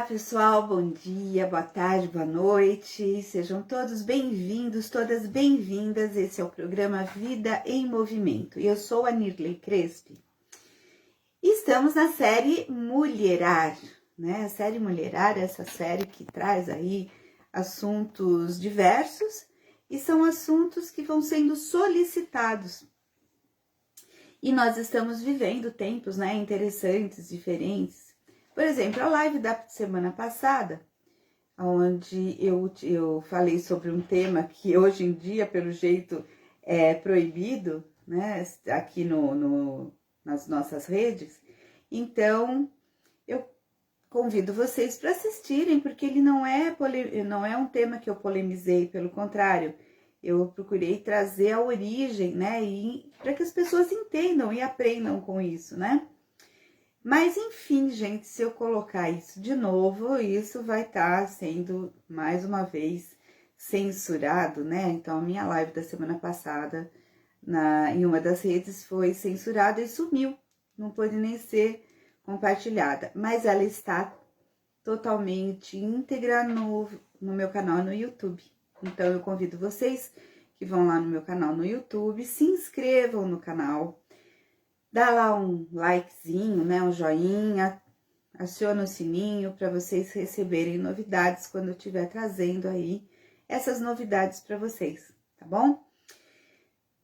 Olá pessoal, bom dia, boa tarde, boa noite, sejam todos bem-vindos, todas bem-vindas. Esse é o programa Vida em Movimento e eu sou a Nirley Crespi. Estamos na série Mulherar, né? A série Mulherar é essa série que traz aí assuntos diversos e são assuntos que vão sendo solicitados. E nós estamos vivendo tempos, né, interessantes, diferentes. Por exemplo, a live da semana passada, onde eu falei sobre um tema que hoje em dia, pelo jeito, é proibido, né, aqui nas nossas redes. Então, eu convido vocês para assistirem, porque ele não é um tema que eu polemizei, pelo contrário, eu procurei trazer a origem, né, e para que as pessoas entendam e aprendam com isso, né? Mas, enfim, gente, se eu colocar isso de novo, isso vai estar sendo, mais uma vez, censurado, né? Então, a minha live da semana passada, em uma das redes, foi censurada e sumiu. Não pôde nem ser compartilhada. Mas ela está totalmente íntegra no meu canal no YouTube. Então, eu convido vocês que vão lá no meu canal no YouTube, se inscrevam no canal, dá lá um likezinho, né, um joinha, aciona o sininho para vocês receberem novidades quando eu estiver trazendo aí essas novidades para vocês, tá bom?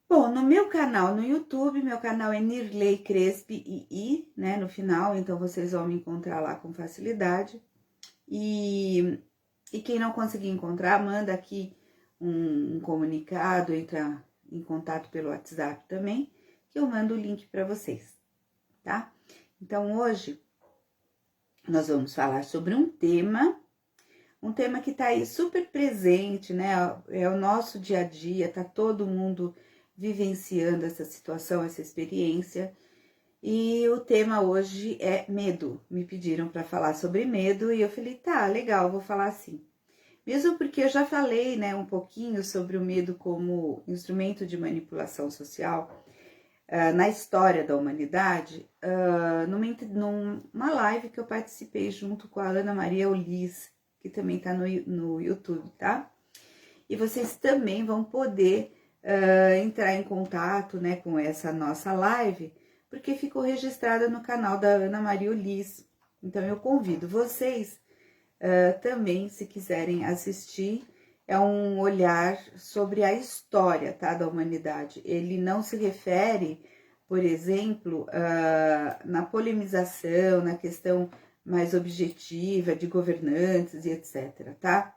Bom, no meu canal no YouTube, meu canal é Nirley Crespi, né, no final, então vocês vão me encontrar lá com facilidade. E quem não conseguir encontrar, manda aqui um comunicado, entra em contato pelo WhatsApp também, que eu mando o link para vocês, tá? Então, hoje, nós vamos falar sobre um tema que tá aí super presente, né? É o nosso dia a dia, tá todo mundo vivenciando essa situação, essa experiência. E o tema hoje é medo. Me pediram para falar sobre medo e eu falei, tá, legal, vou falar assim. Mesmo porque eu já falei, né, um pouquinho sobre o medo como instrumento de manipulação social, na história da humanidade, numa live que eu participei junto com a Ana Maria Ulis, que também tá no YouTube, tá? E vocês também vão poder entrar em contato, né, com essa nossa live, porque ficou registrada no canal da Ana Maria Ulis. Então, eu convido vocês também, se quiserem assistir. É um olhar sobre a história, tá, da humanidade. Ele não se refere, por exemplo, na polemização, na questão mais objetiva de governantes e etc, tá?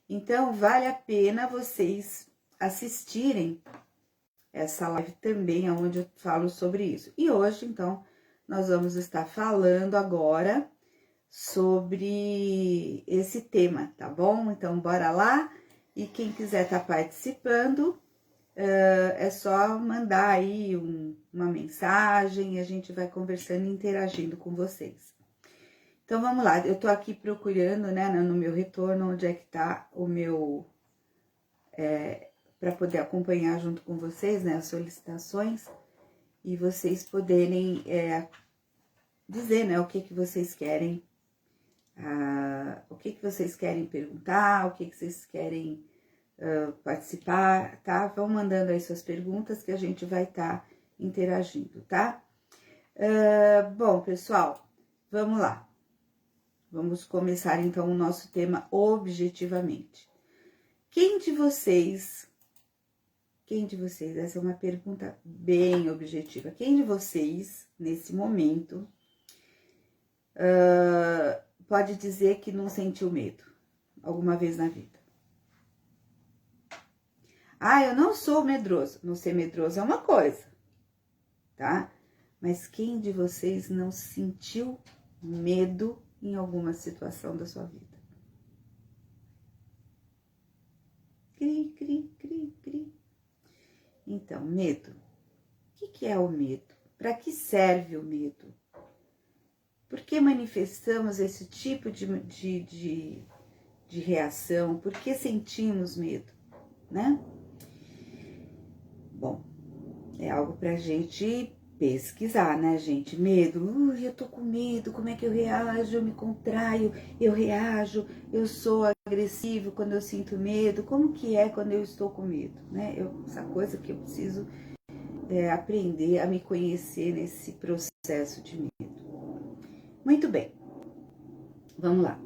Então, vale a pena vocês assistirem essa live também, onde eu falo sobre isso. E hoje, então, nós vamos estar falando agora sobre esse tema, tá bom? Então, bora lá. E quem quiser estar participando, é só mandar aí uma mensagem e a gente vai conversando e interagindo com vocês. Então, vamos lá. Eu tô aqui procurando, né, no meu retorno, onde é que tá o meu... para poder acompanhar junto com vocês, né, as solicitações e vocês poderem dizer, né, o que vocês querem, o que vocês querem perguntar, o que vocês querem participar, tá? Vão mandando aí suas perguntas que a gente vai estar interagindo, tá? Bom, pessoal, vamos lá. Vamos começar então o nosso tema objetivamente. Quem de vocês, essa é uma pergunta bem objetiva, quem de vocês, nesse momento, pode dizer que não sentiu medo alguma vez na vida? Ah, eu não sou medroso. Não ser medroso é uma coisa, tá? Mas quem de vocês não sentiu medo em alguma situação da sua vida? Cri, cri, cri, cri. Então, medo. O que é o medo? Para que serve o medo? Por que manifestamos esse tipo de reação? Por que sentimos medo, né? Bom, é algo para a gente pesquisar, né, gente? Medo, eu tô com medo, como é que eu reajo? Eu me contraio, eu reajo, eu sou agressivo quando eu sinto medo, como que é quando eu estou com medo, né? Essa coisa que eu preciso aprender a me conhecer nesse processo de medo. Muito bem, vamos lá.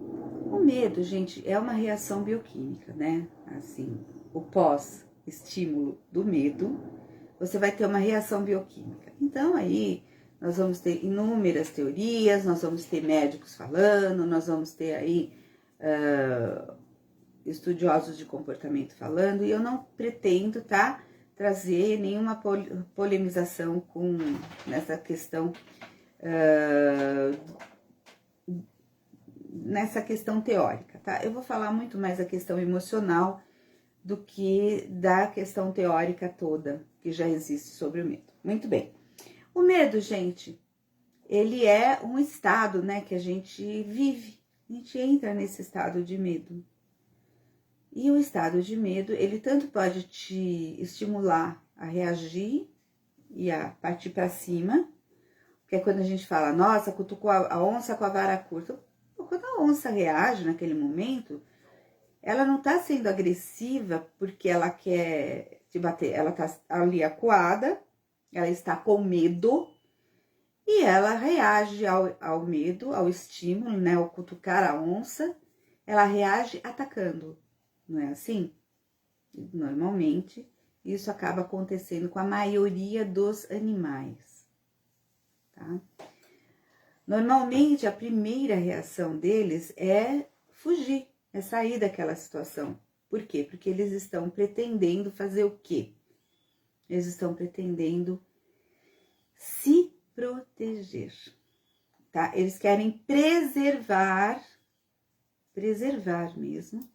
O medo, gente, é uma reação bioquímica, né? Assim, o pós-estímulo do medo, você vai ter uma reação bioquímica. Então, aí, nós vamos ter inúmeras teorias, nós vamos ter médicos falando, nós vamos ter aí estudiosos de comportamento falando, e eu não pretendo, tá, trazer nenhuma polemização nessa questão, nessa questão teórica, tá? Eu vou falar muito mais da questão emocional do que da questão teórica toda que já existe sobre o medo. Muito bem. O medo, gente, ele é um estado, né, que a gente vive. A gente entra nesse estado de medo. E o estado de medo, ele tanto pode te estimular a reagir e a partir para cima, que é quando a gente fala, nossa, cutucou a onça com a vara curta. Quando a onça reage naquele momento, ela não está sendo agressiva porque ela quer te bater, ela está ali acuada, ela está com medo e ela reage ao medo, ao estímulo, né, ao cutucar a onça, ela reage atacando, não é assim? Normalmente, isso acaba acontecendo com a maioria dos animais, tá? Normalmente, a primeira reação deles é fugir, é sair daquela situação. Por quê? Porque eles estão pretendendo fazer o quê? Eles estão pretendendo se proteger, tá? Eles querem preservar mesmo,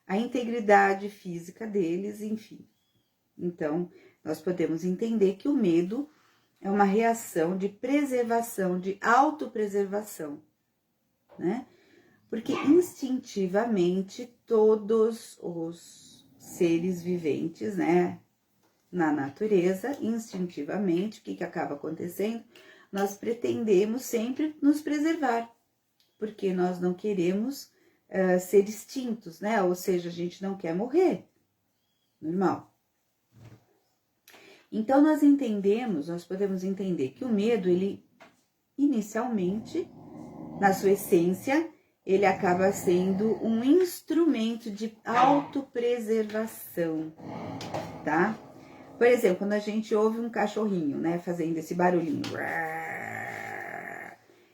a integridade física deles, enfim. Então, nós podemos entender que o medo é uma reação de preservação, de autopreservação, né? Porque instintivamente todos os seres viventes, né, na natureza, instintivamente, o que acaba acontecendo? Nós pretendemos sempre nos preservar, porque nós não queremos ser extintos, né? Ou seja, a gente não quer morrer, normal. Então, nós podemos entender que o medo, ele, inicialmente, na sua essência, ele acaba sendo um instrumento de autopreservação, tá? Por exemplo, quando a gente ouve um cachorrinho, né, fazendo esse barulhinho,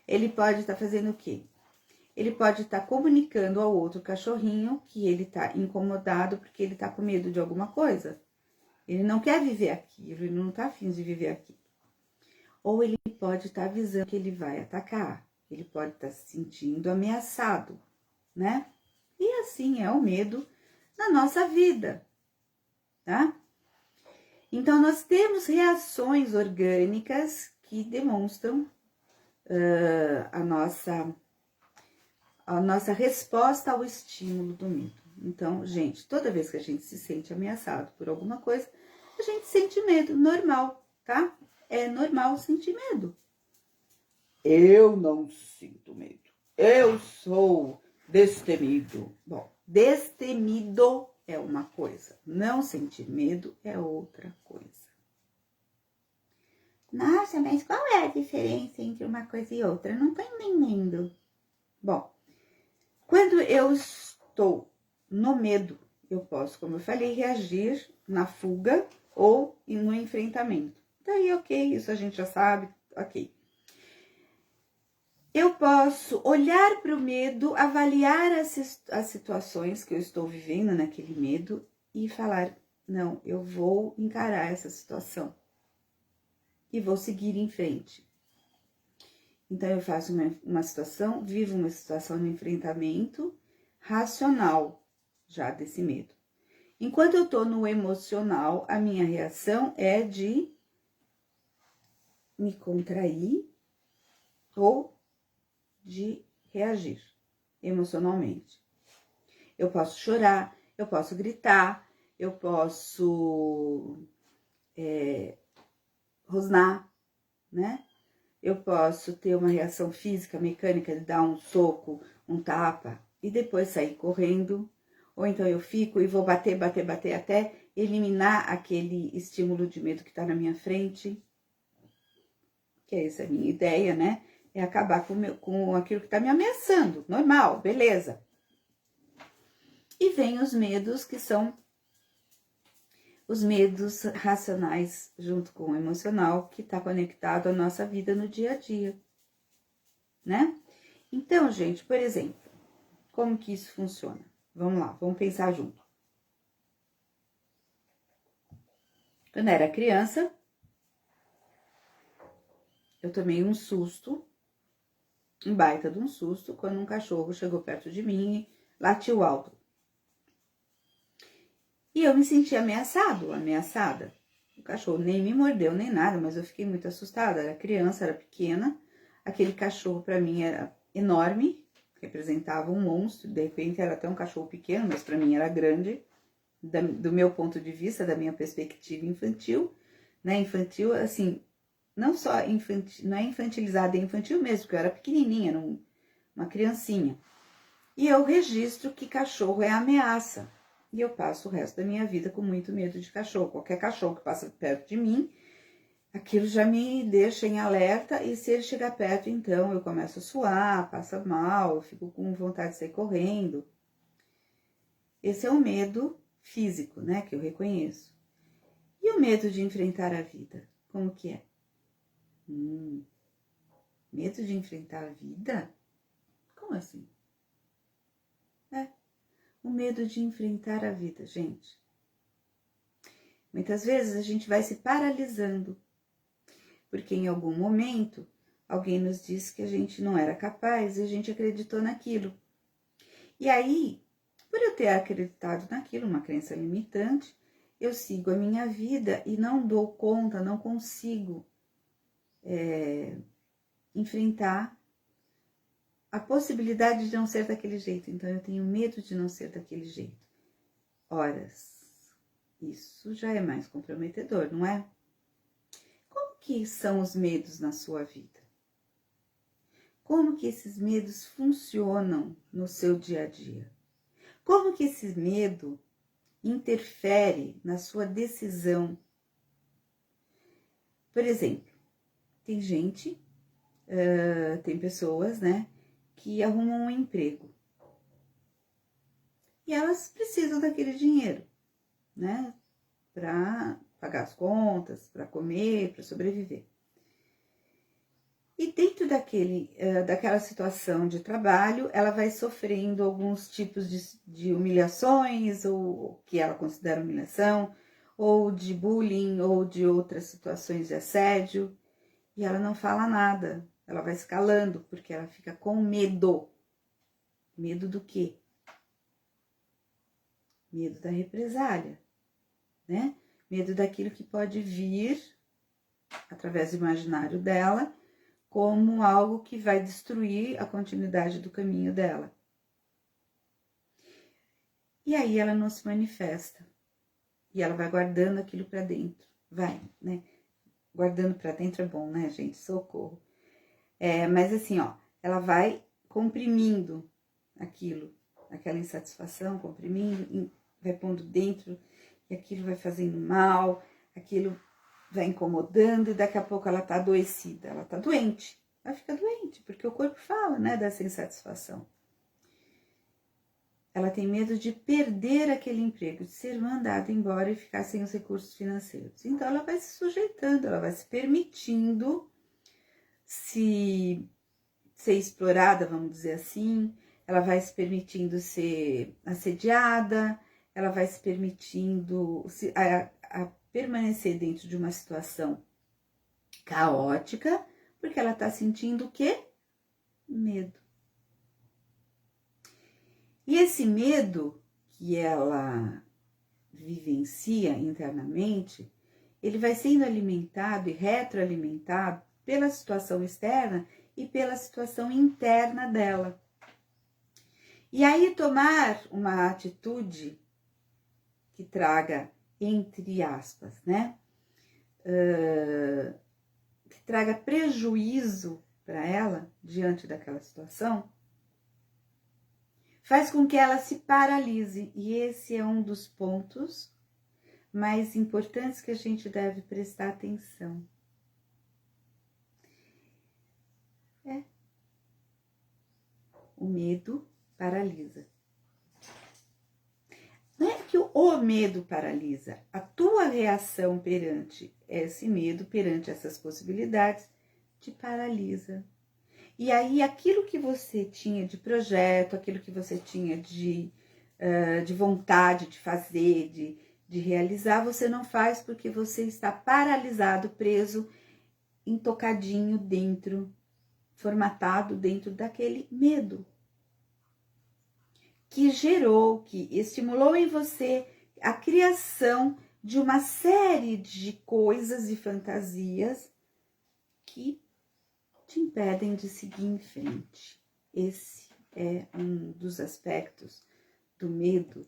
ele pode estar fazendo o quê? Ele pode estar comunicando ao outro cachorrinho que ele está incomodado porque ele está com medo de alguma coisa. Ele não quer viver aquilo, ele não está afim de viver aqui. Ou ele pode estar avisando que ele vai atacar. Ele pode estar se sentindo ameaçado, né? E assim é o medo na nossa vida, tá? Então, nós temos reações orgânicas que demonstram a nossa resposta ao estímulo do medo. Então, gente, toda vez que a gente se sente ameaçado por alguma coisa, a gente sente medo, normal, tá? É normal sentir medo. Eu não sinto medo. Eu sou destemido. Bom, destemido é uma coisa, não sentir medo é outra coisa. Nossa, mas qual é a diferença entre uma coisa e outra? Eu não tô entendendo. Bom, quando eu estou no medo, eu posso, como eu falei, reagir na fuga ou no enfrentamento. Daí, ok, isso a gente já sabe, ok. Eu posso olhar para o medo, avaliar as situações que eu estou vivendo naquele medo e falar, não, eu vou encarar essa situação e vou seguir em frente. Então, eu faço uma situação, vivo uma situação de enfrentamento racional já desse medo. Enquanto eu tô no emocional, a minha reação é de me contrair ou de reagir emocionalmente. Eu posso chorar, eu posso gritar, eu posso rosnar, né? Eu posso ter uma reação física, mecânica, de dar um soco, um tapa e depois sair correndo. Ou então eu fico e vou bater até eliminar aquele estímulo de medo que está na minha frente. Que essa é a minha ideia, né? É acabar com aquilo que está me ameaçando. Normal, beleza. E vem os medos, que são os medos racionais junto com o emocional, que está conectado à nossa vida no dia a dia, né? Então, gente, por exemplo, como que isso funciona? Vamos lá, vamos pensar junto. Quando eu era criança, eu tomei um susto, um baita de um susto, quando um cachorro chegou perto de mim e latiu alto. E eu me senti ameaçada. O cachorro nem me mordeu, nem nada, mas eu fiquei muito assustada. Era criança, era pequena. Aquele cachorro para mim era enorme, representava um monstro. De repente era até um cachorro pequeno, mas para mim era grande. Do meu ponto de vista, da minha perspectiva infantil, né? Infantil, assim, não só infantil, não é infantilizada, é infantil mesmo, porque eu era pequenininha, era uma criancinha. E eu registro que cachorro é ameaça. E eu passo o resto da minha vida com muito medo de cachorro. Qualquer cachorro que passa perto de mim, aquilo já me deixa em alerta. E se ele chegar perto, então eu começo a suar, passa mal, eu fico com vontade de sair correndo. Esse é o medo físico, né, que eu reconheço. E o medo de enfrentar a vida, como que é? Medo de enfrentar a vida? Como assim? O medo de enfrentar a vida, gente. Muitas vezes a gente vai se paralisando, porque em algum momento alguém nos disse que a gente não era capaz e a gente acreditou naquilo. E aí, por eu ter acreditado naquilo, uma crença limitante, eu sigo a minha vida e não dou conta, não consigo enfrentar a possibilidade de não ser daquele jeito. Então eu tenho medo de não ser daquele jeito. Horas. Isso já é mais comprometedor, não é? Como que são os medos na sua vida? Como que esses medos funcionam no seu dia a dia? Como que esse medo interfere na sua decisão? Por exemplo, tem gente, tem pessoas, né, que arrumam um emprego. E elas precisam daquele dinheiro, né, para pagar as contas, para comer, para sobreviver. E dentro daquela situação de trabalho, ela vai sofrendo alguns tipos de humilhações, ou que ela considera humilhação, ou de bullying, ou de outras situações de assédio, e ela não fala nada, ela vai escalando, porque ela fica com medo. Medo do quê? Medo da represália, né? Medo daquilo que pode vir, através do imaginário dela, como algo que vai destruir a continuidade do caminho dela. E aí ela não se manifesta. E ela vai guardando aquilo para dentro. Vai, né? Guardando para dentro é bom, né, gente? Socorro. Mas assim, ó, ela vai comprimindo aquilo, aquela insatisfação, comprimindo, vai pondo dentro, e aquilo vai fazendo mal, aquilo vai incomodando, e daqui a pouco ela tá adoecida, ela tá doente, ela fica doente, porque o corpo fala, né, dessa insatisfação. Ela tem medo de perder aquele emprego, de ser mandada embora e ficar sem os recursos financeiros. Então ela vai se sujeitando, ela vai se permitindo ser explorada, vamos dizer assim, ela vai se permitindo ser assediada, ela vai se permitindo a permanecer dentro de uma situação caótica, porque ela está sentindo o quê? Medo. E esse medo que ela vivencia internamente, ele vai sendo alimentado e retroalimentado pela situação externa e pela situação interna dela. E aí tomar uma atitude que traga, entre aspas, né? Que traga prejuízo para ela diante daquela situação, faz com que ela se paralise. E esse é um dos pontos mais importantes que a gente deve prestar atenção. O medo paralisa. Não é que o medo paralisa, a tua reação perante esse medo, perante essas possibilidades, te paralisa. E aí aquilo que você tinha de projeto, aquilo que você tinha de vontade de fazer, de realizar, você não faz porque você está paralisado, preso, intocadinho dentro, formatado dentro daquele medo. Que gerou, que estimulou em você a criação de uma série de coisas e fantasias que te impedem de seguir em frente. Esse é um dos aspectos do medo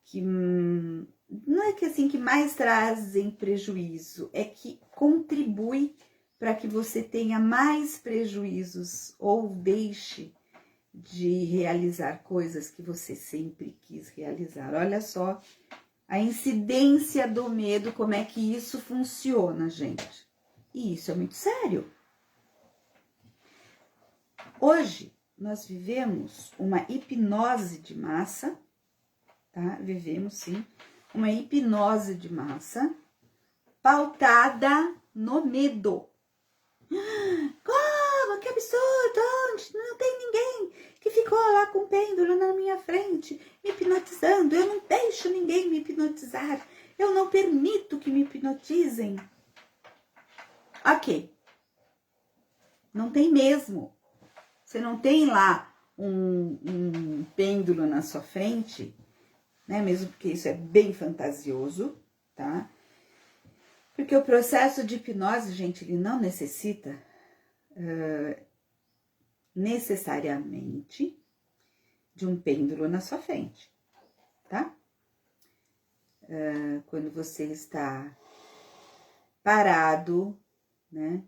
que não é que assim que mais trazem prejuízo, é que contribui para que você tenha mais prejuízos ou deixe de realizar coisas que você sempre quis realizar. Olha só a incidência do medo, como é que isso funciona, gente. E isso é muito sério. Hoje, nós vivemos uma hipnose de massa, tá? Vivemos, sim, uma hipnose de massa pautada no medo. Como? Que absurdo! Onde? Não tem ninguém que ficou lá com o pêndulo na minha frente, me hipnotizando. Eu não deixo ninguém me hipnotizar. Eu não permito que me hipnotizem. Ok. Não tem mesmo. Você não tem lá um pêndulo na sua frente, né? Mesmo porque isso é bem fantasioso, tá? Porque o processo de hipnose, gente, ele não necessita necessariamente de um pêndulo na sua frente, tá? Quando você está parado, né?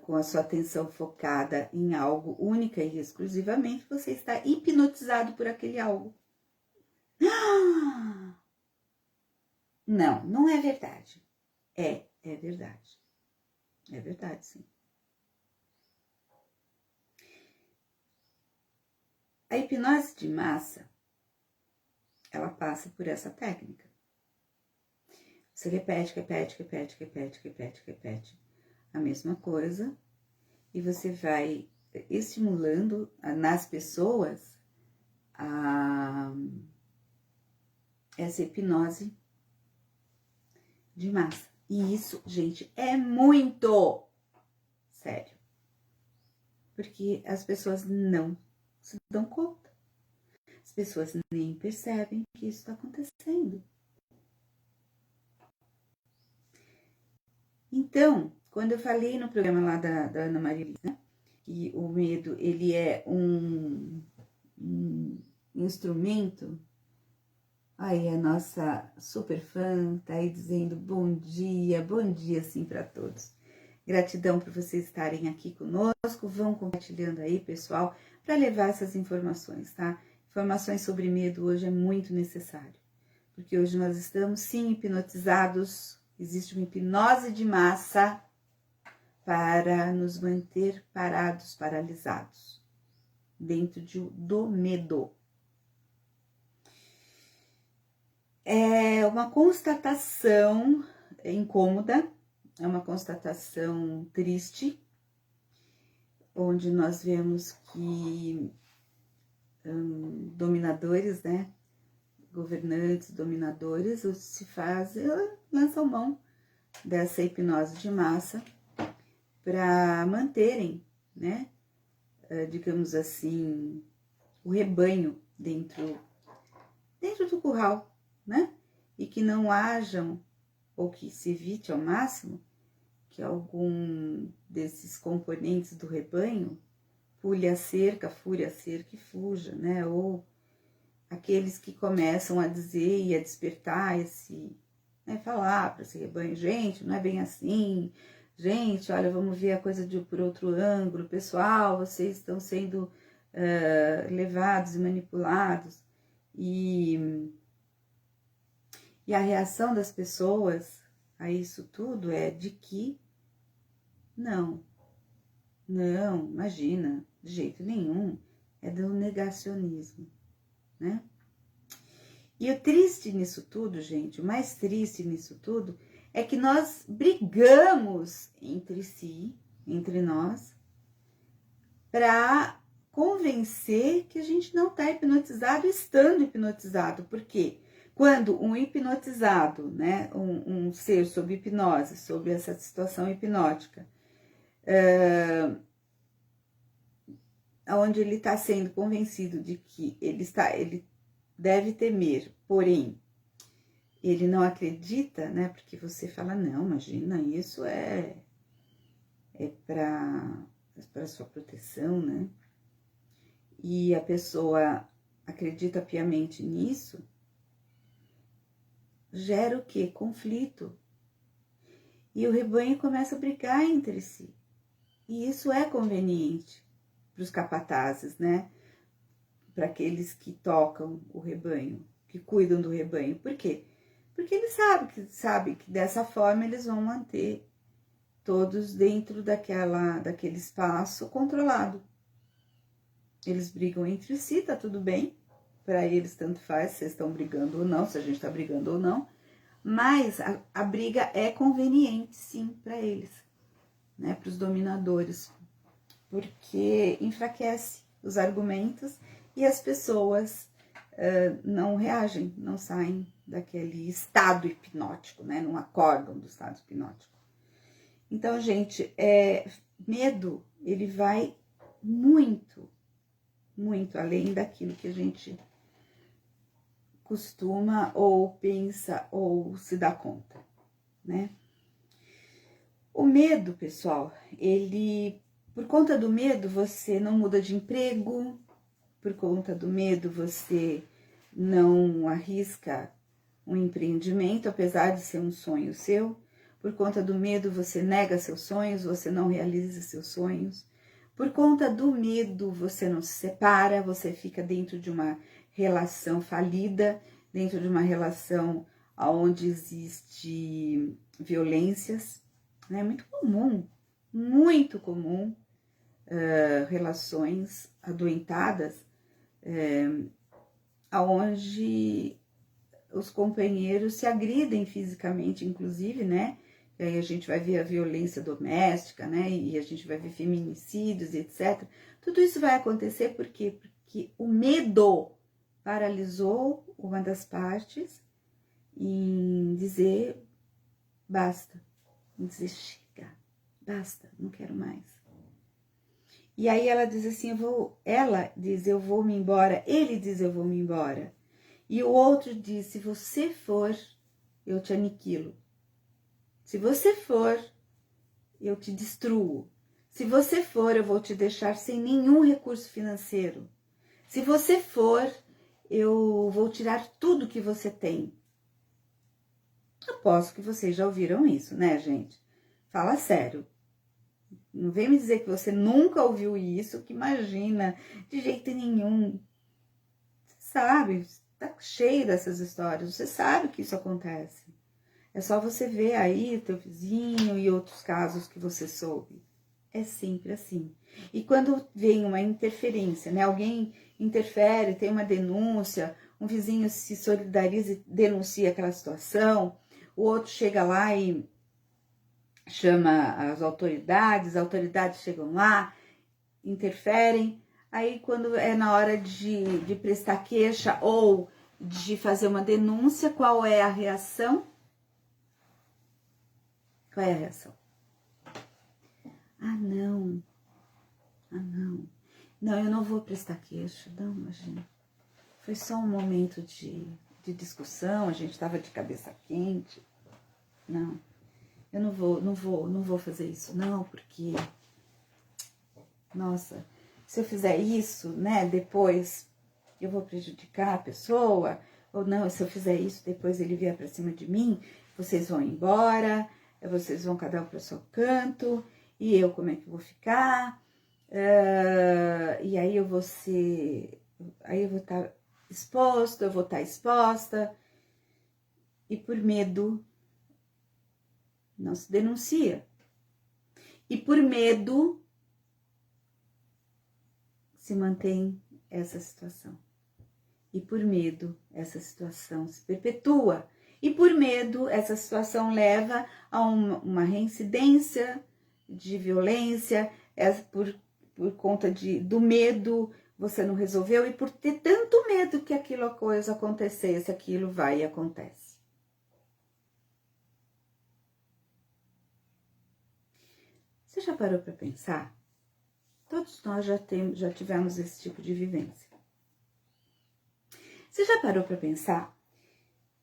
Com a sua atenção focada em algo única e exclusivamente, você está hipnotizado por aquele algo. Não, não é verdade. É verdade. É verdade, sim. A hipnose de massa, ela passa por essa técnica. Você repete a mesma coisa e você vai estimulando nas pessoas essa hipnose de massa. E isso, gente, é muito sério. Porque as pessoas não se dão conta. As pessoas nem percebem que isso está acontecendo. Então, quando eu falei no programa lá da Ana Maria, né, que o medo, ele é um instrumento, aí a nossa super fã tá aí dizendo bom dia sim para todos. Gratidão por vocês estarem aqui conosco, vão compartilhando aí, pessoal, para levar essas informações, tá? Informações sobre medo hoje é muito necessário, porque hoje nós estamos sim hipnotizados, existe uma hipnose de massa para nos manter parados, paralisados, dentro do medo. É uma constatação incômoda, é uma constatação triste, onde nós vemos que dominadores, né, governantes, dominadores, lançam mão dessa hipnose de massa para manterem, né, digamos assim, o rebanho dentro do curral, né, e que não hajam, ou que se evite ao máximo, que algum desses componentes do rebanho fure a cerca e fuja, né? Ou aqueles que começam a dizer e a despertar esse, né, falar para esse rebanho, gente, não é bem assim, gente, olha, vamos ver a coisa por outro ângulo, pessoal, vocês estão sendo levados e manipulados. E a reação das pessoas a isso tudo é de que não, imagina, de jeito nenhum, é do negacionismo, né? E o triste nisso tudo, gente, o mais triste nisso tudo, é que nós brigamos entre si, entre nós, para convencer que a gente não está hipnotizado estando hipnotizado. Por quê? Quando um hipnotizado, né, um ser sob hipnose, sob essa situação hipnótica, onde ele está sendo convencido de que ele deve temer, porém, ele não acredita, né? Porque você fala, não, imagina, isso é para sua proteção, né? E a pessoa acredita piamente nisso, gera o quê? Conflito. E o rebanho começa a brigar entre si. E isso é conveniente para os capatazes, né? Para aqueles que tocam o rebanho, que cuidam do rebanho. Por quê? Porque eles sabem que dessa forma eles vão manter todos dentro daquele espaço controlado. Eles brigam entre si, tá tudo bem. Para eles tanto faz se estão brigando ou não, se a gente está brigando ou não. Mas a briga é conveniente, sim, para eles, né? Para os dominadores. Porque enfraquece os argumentos e as pessoas não reagem, não saem daquele estado hipnótico, né? Não acordam do estado hipnótico. Então, gente, medo, ele vai muito, muito além daquilo que a gente costuma ou pensa ou se dá conta, né? O medo, pessoal, por conta do medo, você não muda de emprego, por conta do medo, você não arrisca um empreendimento, apesar de ser um sonho seu. Por conta do medo, você nega seus sonhos, você não realiza seus sonhos. Por conta do medo, você não se separa, você fica dentro de uma relação falida, dentro de uma relação onde existe violências, né? Muito comum, relações adoentadas, onde os companheiros se agridem fisicamente, inclusive, né? E aí a gente vai ver a violência doméstica, né? E a gente vai ver feminicídios, etc. Tudo isso vai acontecer por quê? Porque o medo paralisou uma das partes em dizer basta, em dizer chega, basta, não quero mais. E aí ela diz assim, ela diz eu vou me embora, ele diz eu vou me embora. E o outro diz, se você for, eu te aniquilo. Se você for, eu te destruo. Se você for, eu vou te deixar sem nenhum recurso financeiro. Se você for, eu vou tirar tudo que você tem. Aposto que vocês já ouviram isso, né, gente? Fala sério. Não vem me dizer que você nunca ouviu isso, que imagina, de jeito nenhum. Você sabe, tá cheio dessas histórias, você sabe que isso acontece. É só você ver aí o teu vizinho e outros casos que você soube. É sempre assim. E quando vem uma interferência, né? Alguém interfere, tem uma denúncia, um vizinho se solidariza e denuncia aquela situação, o outro chega lá e chama as autoridades chegam lá, interferem. Aí quando é na hora de prestar queixa ou de fazer uma denúncia, qual é a reação? Qual é a reação? Ah, não. Não, eu não vou prestar queixa. Não, imagina. Foi só um momento de discussão, a gente estava de cabeça quente. Não, eu não vou fazer isso, não, porque, nossa, se eu fizer isso, né, depois eu vou prejudicar a pessoa, ou não, se eu fizer isso, depois ele vier para cima de mim, vocês vão embora, vocês vão cada um para o seu canto, e eu como é que vou ficar, e aí eu vou estar exposto, eu vou estar exposta, e por medo não se denuncia, e por medo se mantém essa situação, e por medo essa situação se perpetua, e por medo essa situação leva a uma reincidência de violência, por conta do medo você não resolveu, e por ter tanto medo que aquilo coisa acontecesse, aquilo vai e acontece. Você já parou para pensar? Todos nós já tivemos esse tipo de vivência. Você já parou para pensar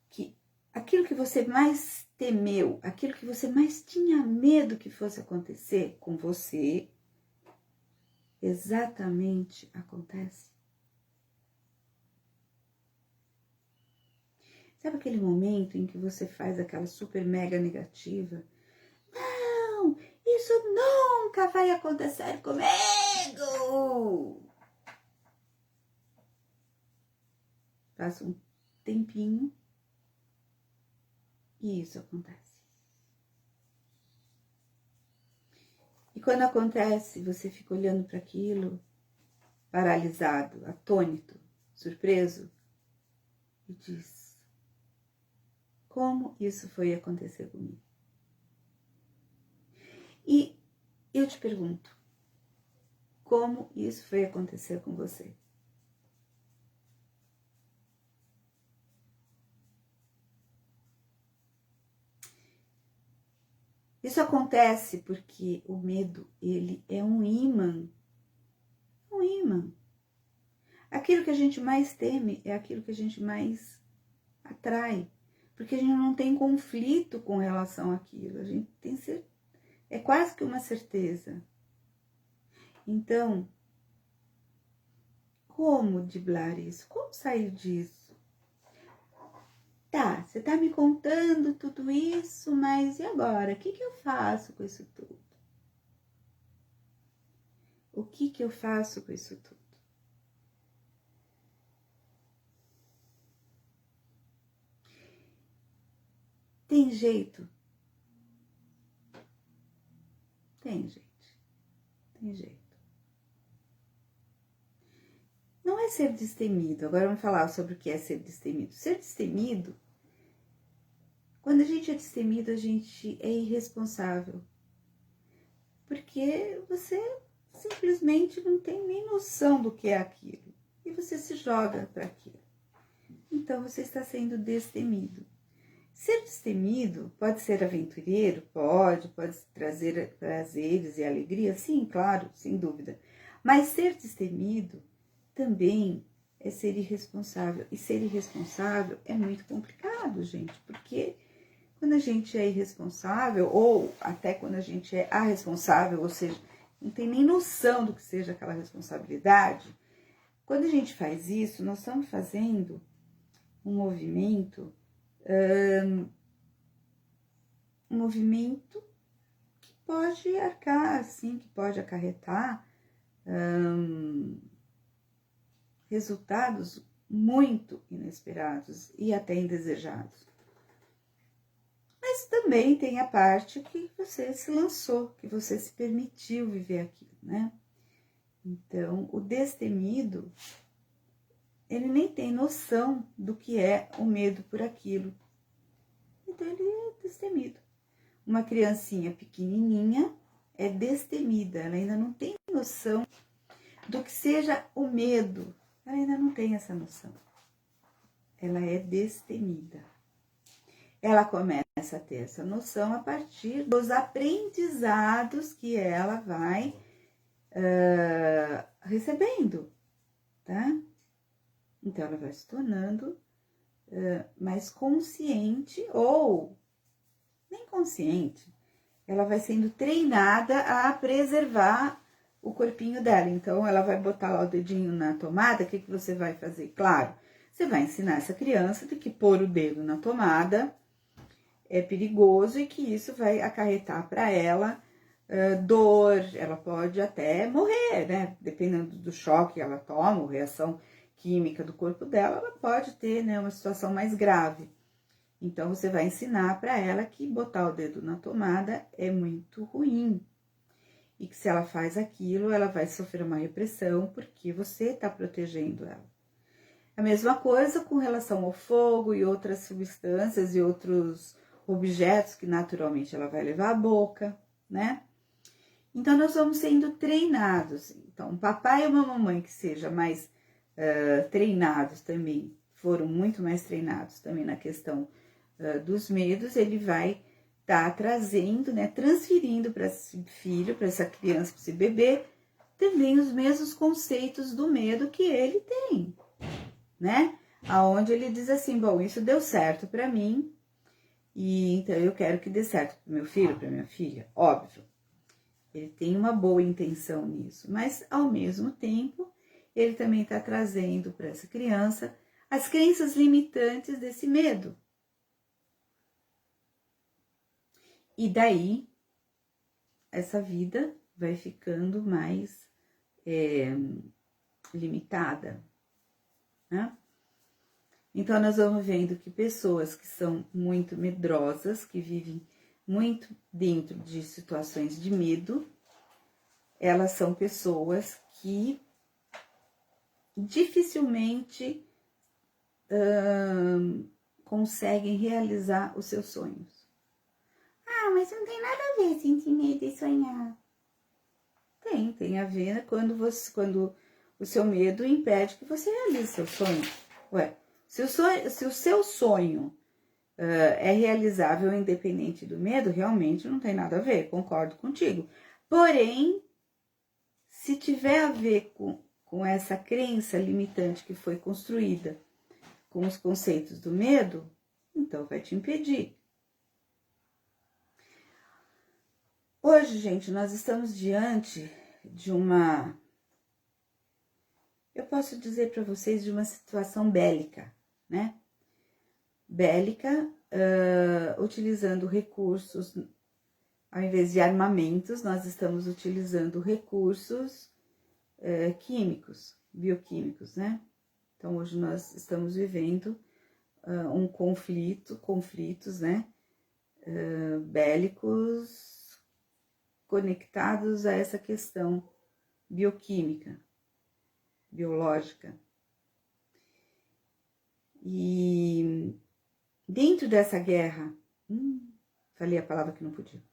que aquilo que você mais temeu, aquilo que você mais tinha medo que fosse acontecer com você, exatamente acontece? Sabe aquele momento em que você faz aquela super mega negativa? Não, isso nunca vai acontecer comigo! Passa um tempinho e isso acontece. E quando acontece, você fica olhando para aquilo, paralisado, atônito, surpreso, e diz: como isso foi acontecer comigo? E eu te pergunto, como isso foi acontecer com você? Isso acontece porque o medo, ele é um imã. Um imã. Aquilo que a gente mais teme é aquilo que a gente mais atrai. Porque a gente não tem conflito com relação àquilo. A gente tem é quase que uma certeza. Então, como driblar isso? Como sair disso? Tá, você tá me contando tudo isso, mas e agora? O que eu faço com isso tudo? O que eu faço com isso tudo? Tem jeito? Tem, gente. Tem jeito. Não é ser destemido. Agora vamos falar sobre o que é ser destemido. Ser destemido, quando a gente é destemido, a gente é irresponsável. Porque você simplesmente não tem nem noção do que é aquilo. E você se joga para aquilo. Então você está sendo destemido. Ser destemido pode ser aventureiro? Pode trazer prazeres e alegria? Sim, claro, sem dúvida. Mas ser destemido também é ser irresponsável. E ser irresponsável é muito complicado, gente, porque quando a gente é irresponsável, ou até quando a gente é arresponsável, ou seja, não tem nem noção do que seja aquela responsabilidade, quando a gente faz isso, nós estamos fazendo um movimento que pode arcar, assim, que pode acarretar resultados muito inesperados e até indesejados. Mas também tem a parte que você se lançou, que você se permitiu viver aquilo, né? Então, o destemido, ele nem tem noção do que é o medo por aquilo. Então, ele é destemido. Uma criancinha pequenininha é destemida, ela ainda não tem noção do que seja o medo. Ela ainda não tem essa noção. Ela é destemida. Ela começa a ter essa noção a partir dos aprendizados que ela vai recebendo, tá? Então, ela vai se tornando mais consciente ou nem consciente. Ela vai sendo treinada a preservar o corpinho dela. Então, ela vai botar lá o dedinho na tomada. O que você vai fazer? Claro, você vai ensinar essa criança de que pôr o dedo na tomada é perigoso e que isso vai acarretar para ela dor, ela pode até morrer, né? Dependendo do choque que ela toma, ou reação química do corpo dela, ela pode ter, né, uma situação mais grave. Então, você vai ensinar para ela que botar o dedo na tomada é muito ruim. E que se ela faz aquilo, ela vai sofrer uma repressão porque você está protegendo ela. A mesma coisa com relação ao fogo e outras substâncias e outros objetos que naturalmente ela vai levar à boca, né? Então, nós vamos sendo treinados. Então, um papai e uma mamãe que sejam mais treinados também, foram muito mais treinados também na questão dos medos, ele vai estar trazendo, né, transferindo para esse filho, para essa criança, para esse bebê, também os mesmos conceitos do medo que ele tem, né? Aonde ele diz assim, bom, isso deu certo para mim, e então eu quero que dê certo para meu filho, para minha filha, óbvio. Ele tem uma boa intenção nisso, mas ao mesmo tempo, ele também está trazendo para essa criança as crenças limitantes desse medo. E daí, essa vida vai ficando mais limitada, né? Então, nós vamos vendo que pessoas que são muito medrosas, que vivem muito dentro de situações de medo, elas são pessoas que dificilmente conseguem realizar os seus sonhos. Ah, mas não tem nada a ver sentir medo e sonhar. Tem a ver quando o seu medo impede que você realize seu sonho. Ué, se o seu sonho é realizável independente do medo, realmente não tem nada a ver, concordo contigo. Porém, se tiver a ver com essa crença limitante que foi construída com os conceitos do medo, então vai te impedir. Hoje, gente, nós estamos diante de eu posso dizer para vocês, de uma situação bélica, né? Bélica, utilizando recursos, ao invés de armamentos, nós estamos utilizando recursos químicos, bioquímicos, né? Então, hoje nós estamos vivendo conflitos, né? Bélicos conectados a essa questão bioquímica, biológica. E dentro dessa guerra, falei a palavra que não podia,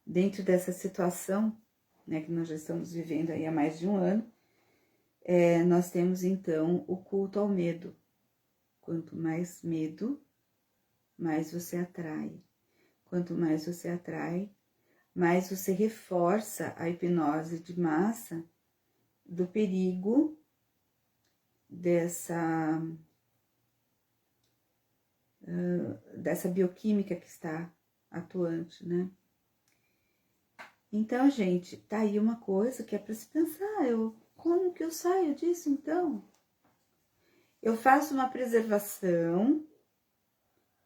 dentro dessa situação, né, que nós já estamos vivendo aí há mais de um ano, nós temos então o culto ao medo. Quanto mais medo, mais você atrai. Quanto mais você atrai, mais você reforça a hipnose de massa do perigo dessa bioquímica que está atuante, né? Então, gente, tá aí uma coisa que é para se pensar, como que eu saio disso, então? Eu faço uma preservação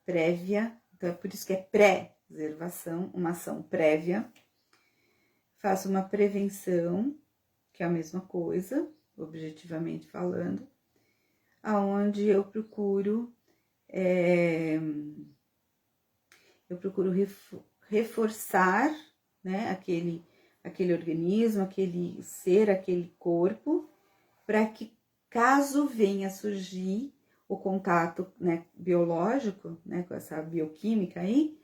prévia, então é por isso que é pré-preservação, uma ação prévia. Faço uma prevenção, que é a mesma coisa, objetivamente falando, aonde eu procuro reforçar, né, aquele organismo, aquele ser, aquele corpo, para que caso venha surgir o contato, né, biológico, né, com essa bioquímica aí,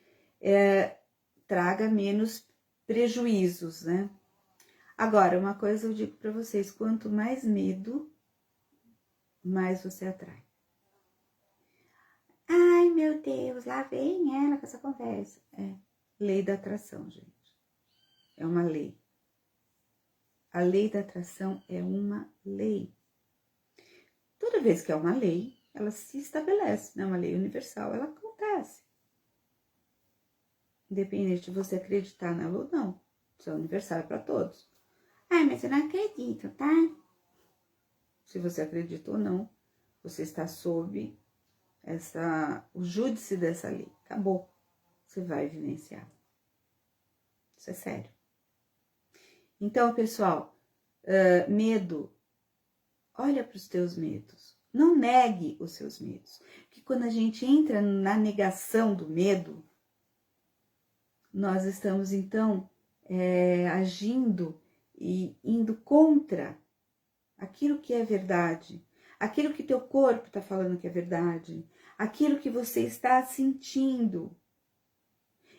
traga menos prejuízos, né? Agora, uma coisa eu digo para vocês, quanto mais medo, mais você atrai. Ai, meu Deus, lá vem ela com essa conversa. Lei da atração, gente. É uma lei. A lei da atração é uma lei. Toda vez que é uma lei, ela se estabelece, né? Uma lei universal, ela acontece. Independente de você acreditar nela ou não. Isso é universal para todos. Ai, mas eu não acredito, tá? Se você acredita ou não, você está sob o júdice dessa lei. Acabou. você vai vivenciar. Isso é sério. Então, pessoal, medo, olha para os teus medos. Não negue os seus medos. Porque quando a gente entra na negação do medo, nós estamos, então, agindo e indo contra aquilo que é verdade, aquilo que teu corpo está falando que é verdade, aquilo que você está sentindo.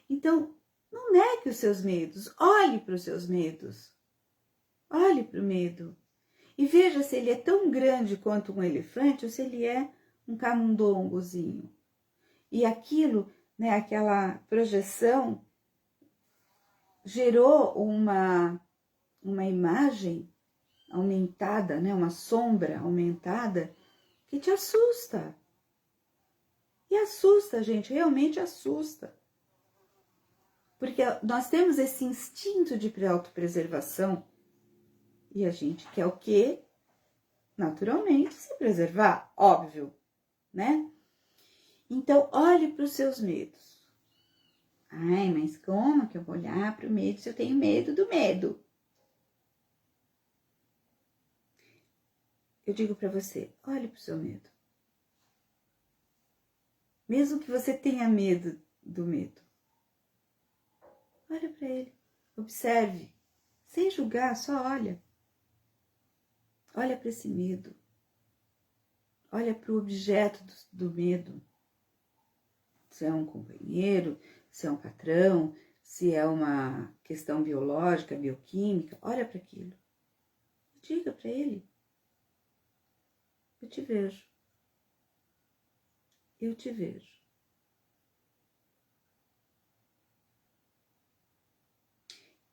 Então, não negue os seus medos, olhe para os seus medos. Olhe para o medo e veja se ele é tão grande quanto um elefante ou se ele é um camundongozinho. E aquilo, né, aquela projeção gerou uma imagem aumentada, né, uma sombra aumentada que te assusta. E assusta, gente, realmente assusta. Porque nós temos esse instinto de autopreservação e a gente quer o quê? Naturalmente se preservar, óbvio, né? Então, olhe para os seus medos. Ai, mas como que eu vou olhar para o medo se eu tenho medo do medo? Eu digo para você, olhe para o seu medo. Mesmo que você tenha medo do medo, olha para ele, observe, sem julgar, só olha. Olha para esse medo. Olha para o objeto do medo. Se é um companheiro, se é um patrão, se é uma questão biológica, bioquímica, olha para aquilo. Diga para ele. Eu te vejo. Eu te vejo.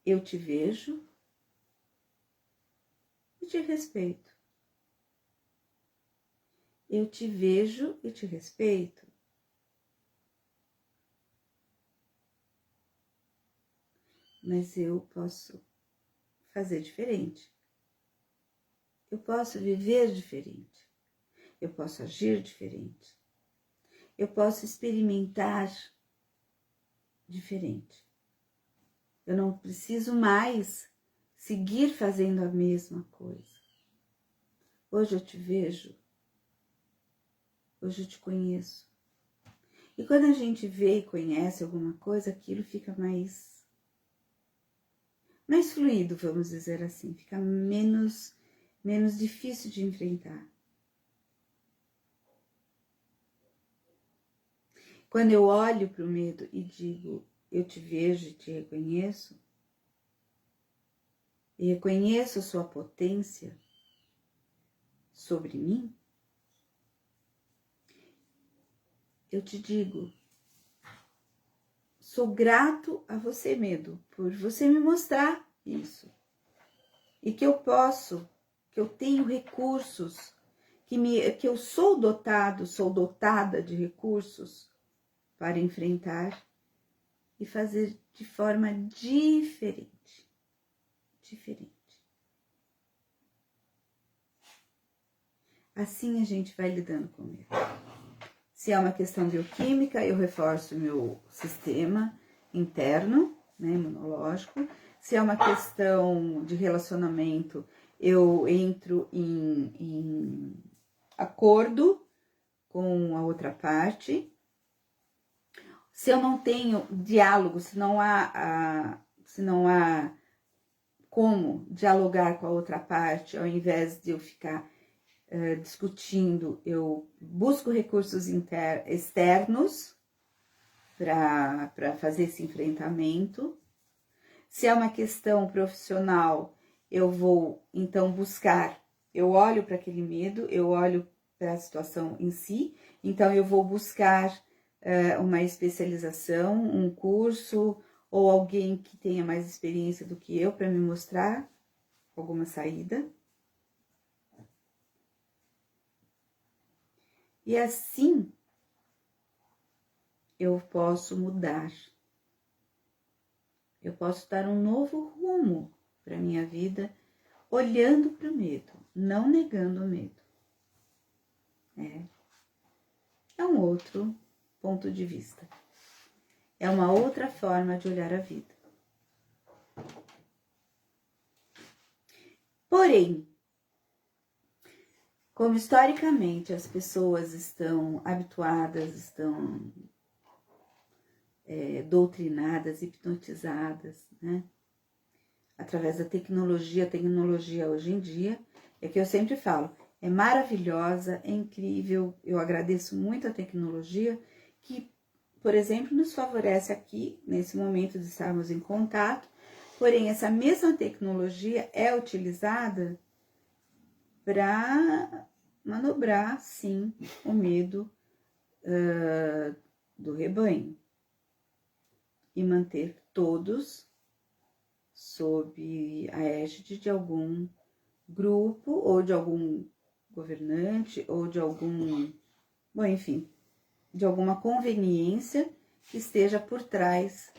Eu te vejo e te respeito. Eu te vejo e te respeito. Mas eu posso fazer diferente. Eu posso viver diferente. Eu posso agir diferente. Eu posso experimentar diferente. Eu não preciso mais seguir fazendo a mesma coisa. Hoje eu te vejo. Hoje eu te conheço. E quando a gente vê e conhece alguma coisa, aquilo fica mais fluido, vamos dizer assim. Fica menos difícil de enfrentar. Quando eu olho para o medo e digo, eu te vejo e te reconheço, e reconheço a sua potência sobre mim, eu te digo, sou grato a você, medo, por você me mostrar isso. E que eu posso, que eu tenho recursos, que eu sou dotada de recursos para enfrentar e fazer de forma diferente. Assim a gente vai lidando com ele. Se é uma questão bioquímica, eu reforço o meu sistema interno, né, imunológico. Se é uma questão de relacionamento, eu entro em acordo com a outra parte. Se eu não tenho diálogo, se não há como dialogar com a outra parte, ao invés de eu ficar discutindo, eu busco recursos externos para fazer esse enfrentamento. Se é uma questão profissional, eu vou então buscar, eu olho para aquele medo, eu olho para a situação em si, então eu vou buscar uma especialização, um curso ou alguém que tenha mais experiência do que eu para me mostrar alguma saída. E assim eu posso mudar. Eu posso dar um novo rumo para minha vida, olhando para o medo, não negando o medo. É um outro ponto de vista. É uma outra forma de olhar a vida. Porém, como historicamente as pessoas estão habituadas, estão doutrinadas, hipnotizadas, né? Através da tecnologia, a tecnologia hoje em dia, é que eu sempre falo, é maravilhosa, é incrível, eu agradeço muito a tecnologia, que, por exemplo, nos favorece aqui, nesse momento de estarmos em contato, porém, essa mesma tecnologia é utilizada para manobrar, sim, o medo do rebanho e manter todos sob a égide de algum grupo ou de algum governante ou de algum, bom, enfim, de alguma conveniência que esteja por trás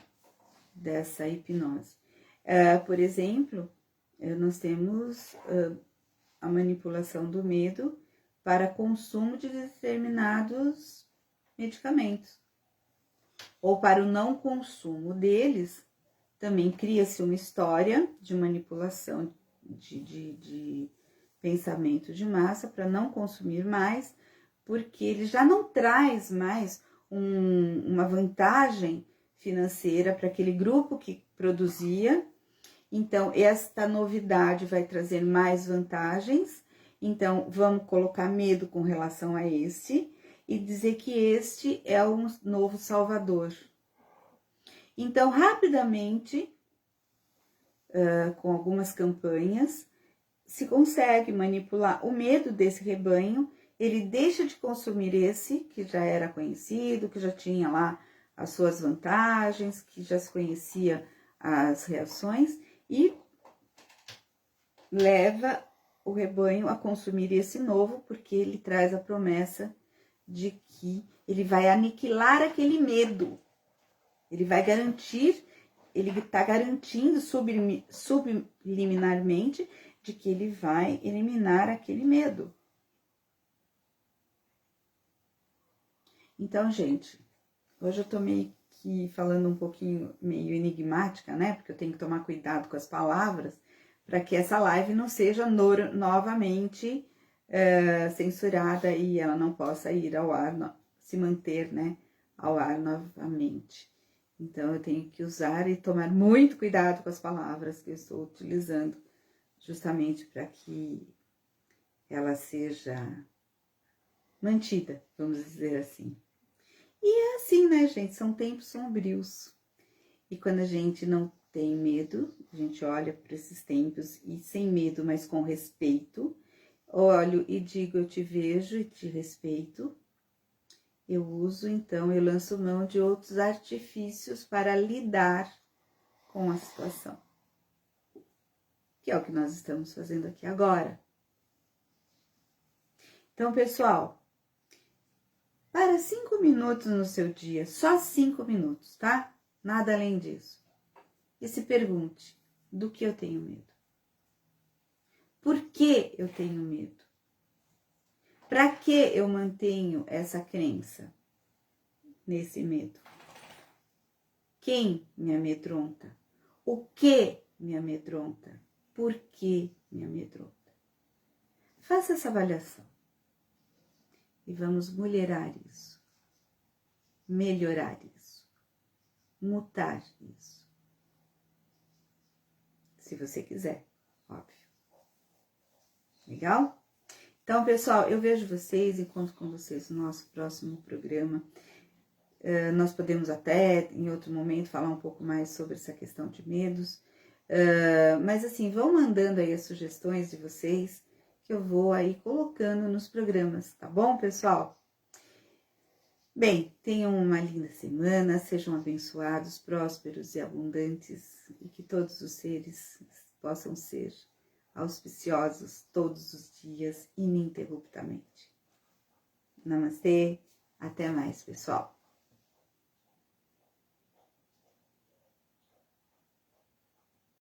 dessa hipnose. Por exemplo, nós temos a manipulação do medo para consumo de determinados medicamentos. Ou para o não consumo deles, também cria-se uma história de manipulação de pensamento de massa para não consumir mais, porque ele já não traz mais uma vantagem financeira para aquele grupo que produzia. Então, esta novidade vai trazer mais vantagens. Então, vamos colocar medo com relação a esse e dizer que este é um novo salvador. Então, rapidamente, com algumas campanhas, se consegue manipular o medo desse rebanho, ele deixa de consumir esse, que já era conhecido, que já tinha lá as suas vantagens, que já se conhecia as reações, e leva o rebanho a consumir esse novo, porque ele traz a promessa de que ele vai aniquilar aquele medo. Ele vai garantir, ele está garantindo subliminarmente de que ele vai eliminar aquele medo. Então, gente, hoje eu tô meio que falando um pouquinho meio enigmática, né? Porque eu tenho que tomar cuidado com as palavras para que essa live não seja novamente censurada e ela não possa ir ao ar, se manter, né, ao ar novamente. Então, eu tenho que usar e tomar muito cuidado com as palavras que eu estou utilizando, justamente para que ela seja mantida, vamos dizer assim. E é assim, né, gente? São tempos sombrios. E quando a gente não tem medo, a gente olha para esses tempos e sem medo, mas com respeito, olho e digo, eu te vejo e te respeito. Eu uso, então, eu lanço mão de outros artifícios para lidar com a situação. Que é o que nós estamos fazendo aqui agora. Então, pessoal, para 5 minutos no seu dia, só 5 minutos, tá? Nada além disso. E se pergunte, do que eu tenho medo? Por que eu tenho medo? Para que eu mantenho essa crença nesse medo? Quem me amedronta? O que me amedronta? Por que me amedronta? Faça essa avaliação. E vamos mulherar isso. Melhorar isso. Mutar isso. Se você quiser, óbvio. Legal? Então, pessoal, eu vejo vocês, encontro com vocês no nosso próximo programa. Nós podemos até, em outro momento, falar um pouco mais sobre essa questão de medos. Mas, assim, vão mandando aí as sugestões de vocês, que eu vou aí colocando nos programas, tá bom, pessoal? Bem, tenham uma linda semana, sejam abençoados, prósperos e abundantes, e que todos os seres possam ser auspiciosos todos os dias, ininterruptamente. Namastê, até mais, pessoal.